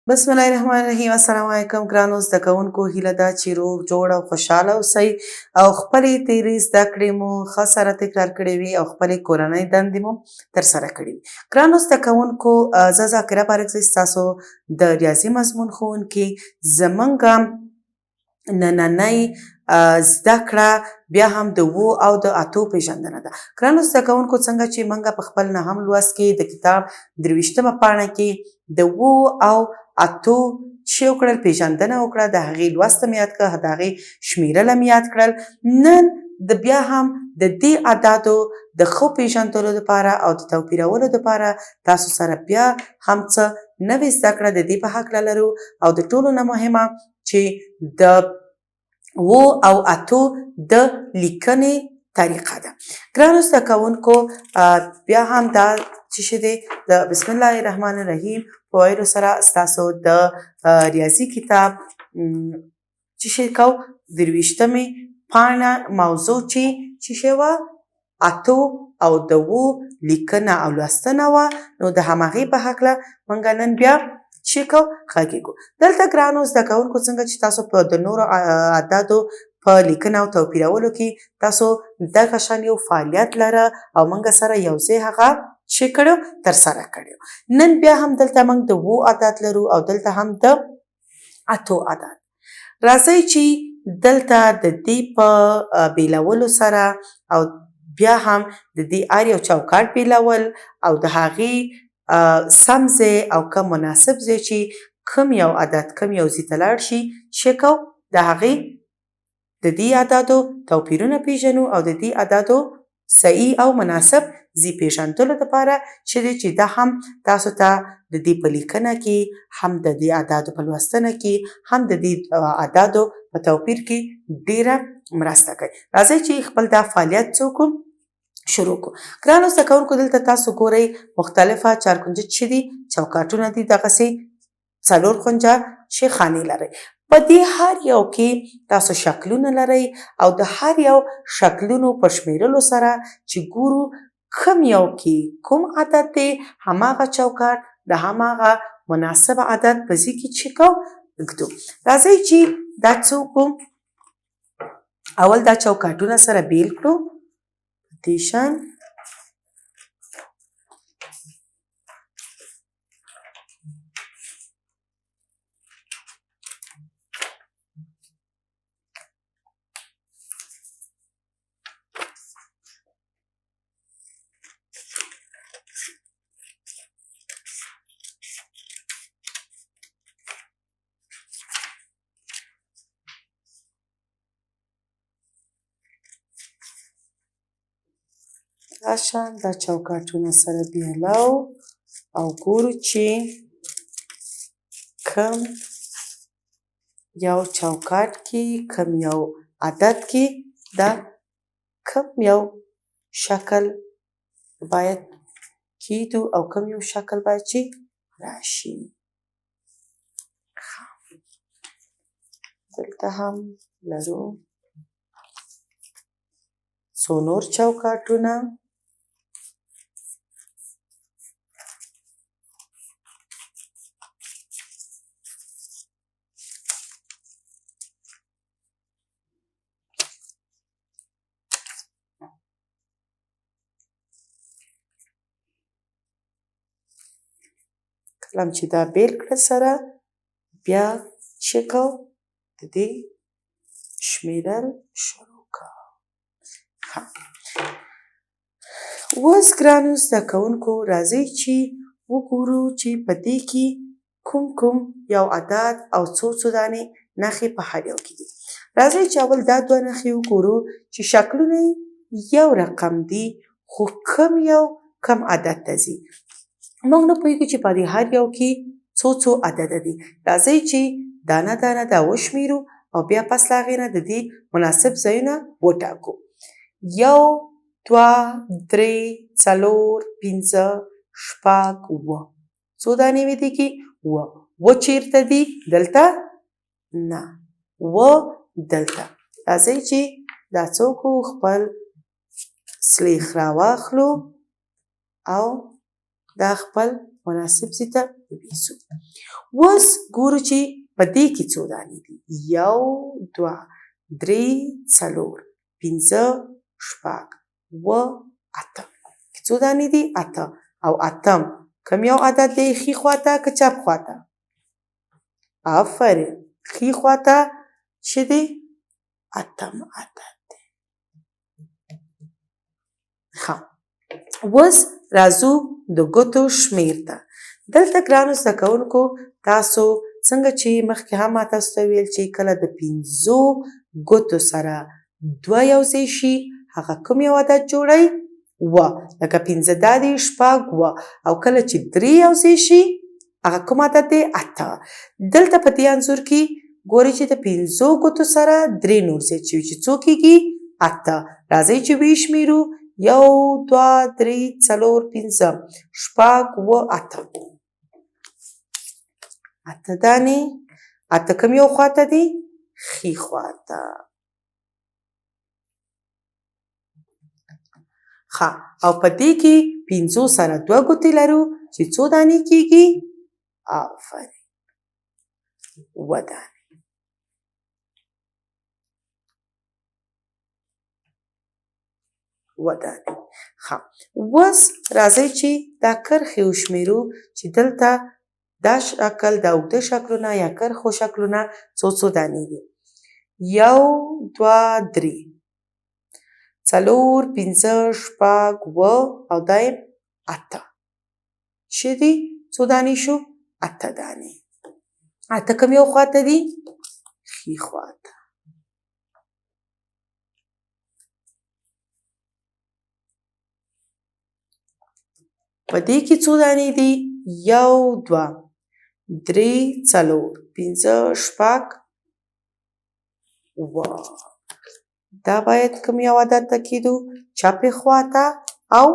بسم الله الرحمن الرحیم. السلام علیکم ګرانو زده کوونکو. هیله ده چې روغ جوړ او خوشحاله اوسئ او خپلې تېرې زده کړې مو ښه سره تکرار کړې وي او خپلې کورنۍ دندې مو ترسره کړې وي. ګرانو زده کوونکو، زه ذاکره بارکزۍ ستاسو د ریاضي مضمون ښوونکي. زموږ نننۍ زده کړه بیا هم د 7 او د 8 پیژندنه ده. ګرانو زده کوونکو، څنګه چې موږ په خپل 9م لوست کې د کتاب 23مه پاڼه کې د 7 او 8 چې وکړل پیژندنه وکړه، د هغې لوست مې یاد کړه، د هغې شمیرل مې یاد کړل. نن د بیا هم د دې اعدادو د ښه پیژندلو دپاره او د توپیرولو دپاره تاسو سره بیا هم څه نوې زده کړه د دې په هکله لرو او د ټولو نه مهمه چې د 7 او 8 د لیکنې طریقه ده. ګرانو زده کوونکو، بیا هم دا چې دی د بسم الله الرحمن الرحیم په ویلو سره ستاسو د ریاضي کتاب چې کو 23مې پاڼه موضوع چې وه 8 او د 7 لیکنه او لوستنه وه، نو د همغې په هکله موږ نن بیا چې کو غږیږو. دلته ګرانو زده کوونکو، څنګه چې تاسو په د نورو اعدادو په لیکنه او توپیرولو کې تاسو دغه شان یو فعالیت لره او موږ سره یو ځای هغه چې کړو ترسره کړو. نن بیا هم دلته موږ د 7 عدد لرو او دلته هم د 8 عدد. راځئ چې دلته د دې په بیلولو سره او بیا هم د دې هر یو چوکاټ بیلول او د هغې سم ځای او که مناسب ځای چې کوم یو عدد کوم یو ځای ته لاړ شي چې کو د هغې د دې اعدادو توپیرونه پیژنو او د دې اعدادو صحیح او مناسب ځای پیژندلو دپاره چې دا هم تاسو ته د دې په لیکنه کې، هم د دې اعدادو په لوستنه کې، هم د دې اعدادو په توپیر کې ډیره مرسته کوي. راځئ چې خپل دا فعالیت څه وکړو، شروع کړو. ګرانو زده کوونکو، دلته تاسو ګورئ مختلفه چارکونجه چې دي، چوکاټونه دي، دغسې 4 کونجه چې خانې لرئ. په دې هر یو کې تاسو شکلونه لرئ او د هر یو شکلونو په شمیرلو سره چې ګورو کوم یو کې کوم عدد دی، هماغه چوکاټ د هماغه مناسب عدد په ځای کې چې کو ږدو. راځئ چې دا څه وکړو، اول دا چوکاټونه سره بیل کړو دې شان. دا شان دا چوکاټونه سره بیلو او ګورو چې کوم یو چوکاټ کې کوم یو عدد کې دا کوم یو شکل باید کیدو او کوم یو شکل باید چې راشي. دلته هم لرو څو نور چوکاټونه. کله چې دا بیل کړه سره، بیا چې کو د دې شمیرل شروع کوو. اوس ګرانو زده کوونکو، راځئ چې وګورو چې په دې کې کوم یو عدد او څو دانې نښې په هر یو کې دي. راځئ چې اول دا 2 نښې وګورو چې شکلونه یو رقم دي خو کوم عدد ته ځي. موږ نه پوهېږو چې په دې هر یو کې څو عدده دي. راځئ چې دانه دانه دا وشمیرو او بیا پس له هغې نه د دې مناسب ځایونه وټاکو. 1 2 3 4 5 6 7 څو دانې وې دې کې؟ 7. چیرته دي؟ دلته نه، 7 دلته. راځئ چې دا څه وکړو، خپل سلیخ راواخلو او دا خپل مناسب ځای ته ویسو. اوس ګورو چې په دې کې څو دانې دي. 1 2 3 4 5 6 7 8 څو دانې دي؟ 8. او 8 کوم یو عدد دی؟ ښي خواته که چپ خواته؟ آفرین، ښي خواته چې دی 8 عدد دی. ښه، اوس راځو د ګوتو شمېر ته. دلته ګرانو زده کوونکو تاسو څنګه چې مخکې هم ما تاسو ته ویل چې کله د 5 ګوتو سره 2 یوځای شي هغه کوم یو عدد جوړی؟ 7. لکه 5 دا دی، 6 7. او کله چې 3 یوځای شي هغه کوم عدد دی؟ 8. دلته په دې انځور کې ګورئ چې د 5 ګوتو سره 3 نور زیات شوي چې څو کېږي؟ 8. راځئ چې ویې شمېرو. 1 2 3 4 5 6 7 8. 8 دانې. 8 کوم یو خواته دي؟ ښي خواته. ښه، او په دې کې 5 سره 2 ګوتې لرو چې څو دانې کېږي؟ آفرین، 7 دانې. ښه، اوس راځئ چې دا کرښې وشمېرو چې دلته دا شکل د اوږده شکلونه یا کرښو شکلونه څو دانې دي. 1 2 3 4 5 6 7 او دا 8 چې دي څو دانې شو؟ 8 دانې. 8 کوم یو خواته دي؟ ښي خواته. په دې کې څو دانې دي؟ 1 2 3 4 5 6 7. دا باید کوم یو عدد ته کېدو؟ چپې خواته او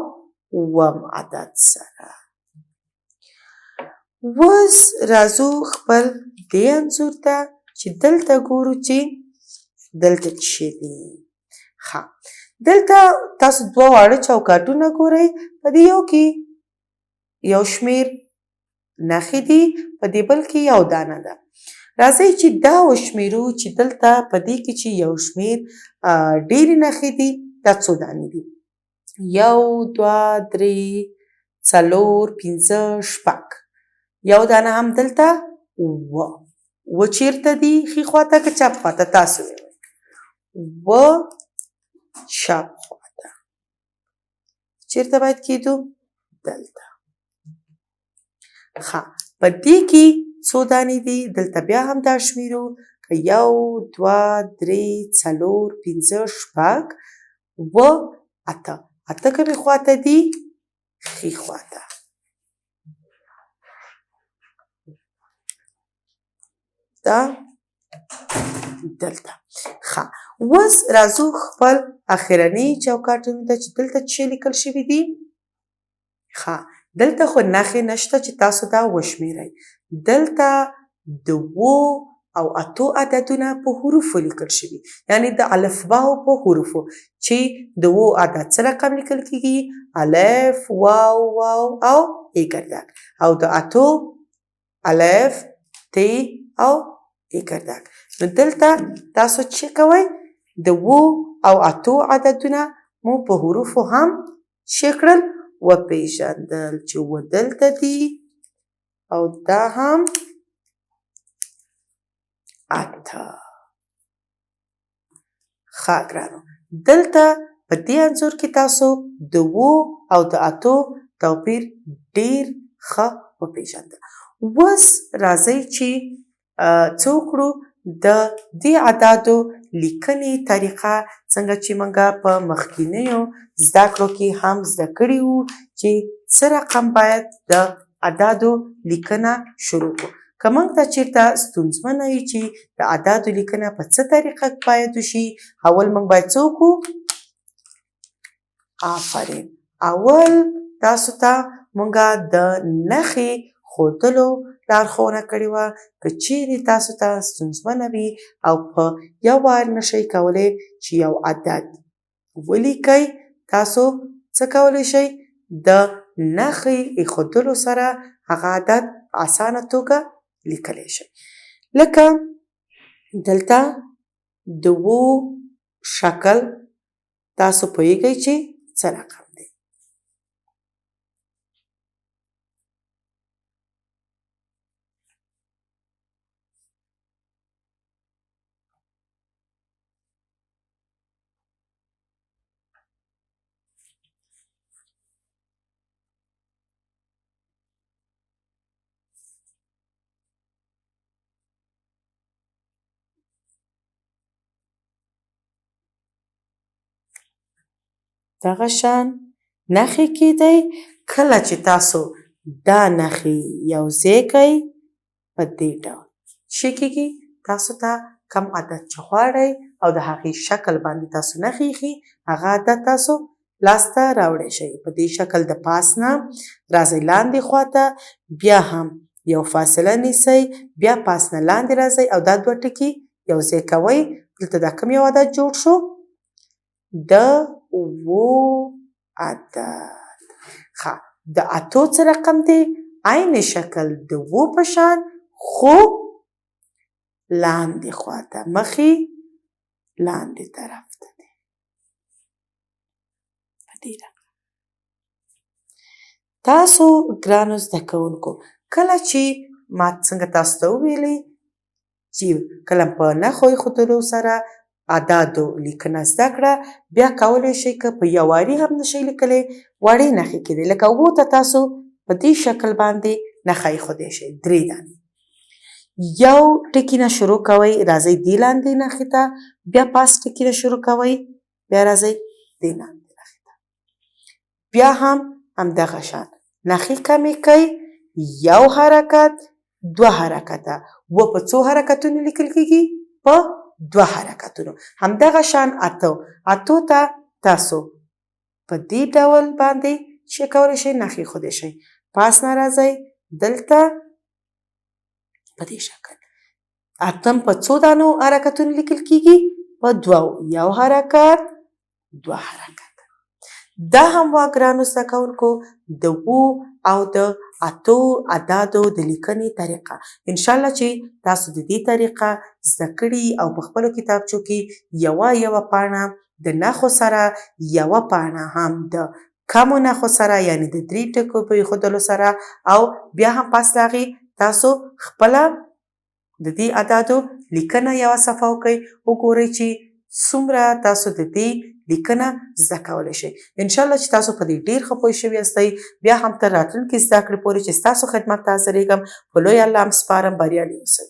7 عدد سره. اوس راځو خپل دې انځور ته چې دلته ګورو چې دلته څه دي. ښه، دلته تاسو 2 واړه چوکاټونه ګورئ. په دې یو کې یو شمېر نښې دي، په دې بل کې یو دانه ده. راځئ چې دا وشمېرو چې دلته په دې کې چې یو شمېر ډېرې نښې دي دا څو دانې دي؟ 1 2 3 4 5 6. یو دانه هم دلته 7. چیرته دي؟ ښي خواته که چپ خواته؟ تاسو ووایئ. چپ خواته. چیرته باید کېدو؟ دلته. ښه، په دې کې څو دانې دي؟ دلته بیا هم دا شمېرو که 1 2 3 4 5 6 7 8. 8 کومې خواته دي؟ ښي خواته. دا دلته. ښه، اوس راځو خپل اخرني چوکاټونو ته چې دلته څه لیکل شوي دي. ښه، دلته خو نښې نشته چې تاسو دا وشمېرئ. دلته د 7 او 8 عددونه په حروفو لیکل شوي، یعنې د الفباو په حروفو چې د 7 عدد څه رقم لیکل کېږي؟ الف واو واو او ایګردک. او د 8 الف ت او ایګردک. نو دلته تاسو څه کوئ؟ د 7 او 8 عددونه مو په حروفو هم څه کړل؟ وپېژندل چې 7 دلته دي او دا هم 8. ښه ګرانو، دلته په دې انځور کې تاسو د 7 او د 8 توپیر ډېر ښه وپېژانده. اوس راځئ چې څه وکړو؟ د دې اعدادو لیکنې طریقه څنګه چې موږ په مخکینیو زده کړو کې هم زده کړي وو چې څه رقم باید د اعدادو لیکنه شروع کړو. که موږ ته چېرته ستونزمنه وي چې د اعدادو لیکنه په څه طریقه باید وشي، اول موږ باید څه وکړو؟ آفرین، اول تاسو ته موږ د نښې ښودلو لارښوونه کړې وه. که چیرې تاسو ته ستونزمنه وي او په یو وار نشئ کولی چې یو عدد ولیکئ، تاسو څه کولی شئ؟ د نښې ایښودلو سره هغه عدد اسانه توګه لیکلی شئ. لکه دلته د 7 شکل تاسو پوهیږئ چې څه رقم دی. دغه شان نښې کیدی کله چې تاسو دا نښې یو ځای کئ په دې ډول څه کیږي تاسو ته کم عدد چې غواړئ او د هغې شکل باندې تاسو نښې ایښي هغه عدد تاسو لاسته راوړی شئ. په دې شکل د پاس نه راځئ لاندې خواته بیا هم یو فاصله نیسئ بیا پاس نه لاندې راځئ او دا 2 ټکي یو ځای کوئ. دلته دا کوم یو عدد جوړ شو؟ د 7 عدد. ښه د 8 څه رقم دی؟ عین شکل د 7 په شان خو لاندې خواته مخې لاندې طرف ته دی. په دې رقم تاسو ګرانو زده کوونکو کله چې ما څنګه تاسو ته وویلې چې کله په نښو ایښودلو سره اعدادو لیکنه زده کړه بیا کولی شئ که په یو واري هم نشئ لیکلی وړې نښې کیدی لکه 7 ته تاسو په دې شکل باندې نښه ایښودی شئ 3 دانې. یو ټکي نه شروع کوئ راځئ دې لاندې نښې ته بیا پاس ټکي نه شروع کوئ بیا راځئ دې لاندې نښې ته بیا هم همدغه شان نښې کمې کئ یو حرکت 2 حرکته. په څو حرکتونو لیکل کیږي؟ په 2 حرکتونو. همدغه شان 8 ته تاسو په دې ډول باندې څه کولی شئ نښې ایښودی شئ. پاس نه راځئ دلته په دې شکل. 8 په څو دانو حرکتونو لیکل کیږي؟ په 2. یو حرکت 2 حرکت. دا هم وا ګرانو زده کوونکو د 7 او د 8 اعدادو د لیکنې طریقه. انشاءالله چې تاسو د دې طریقه زده کړي او په خپلو کتابچو کې یوه پاڼه د نښو سره یوه پاڼه هم د کمو نښو سره یعنی د 3 ټکو په ایښودلو سره او بیا هم پس له هغې تاسو خپله د دې اعدادو لیکنه یوه صفحه وکئ وګورئ چې څومره تاسو د دې لیکنه زده کولی شئ. انشاءالله چې تاسو په دې ډېر ښه پوه شوي یاستئ. بیا هم تر راتلونکي زده کړې پورې چې ستاسو خدمت ته حاضرېږم په لوی الله هم سپارم. بریالي اوسئ.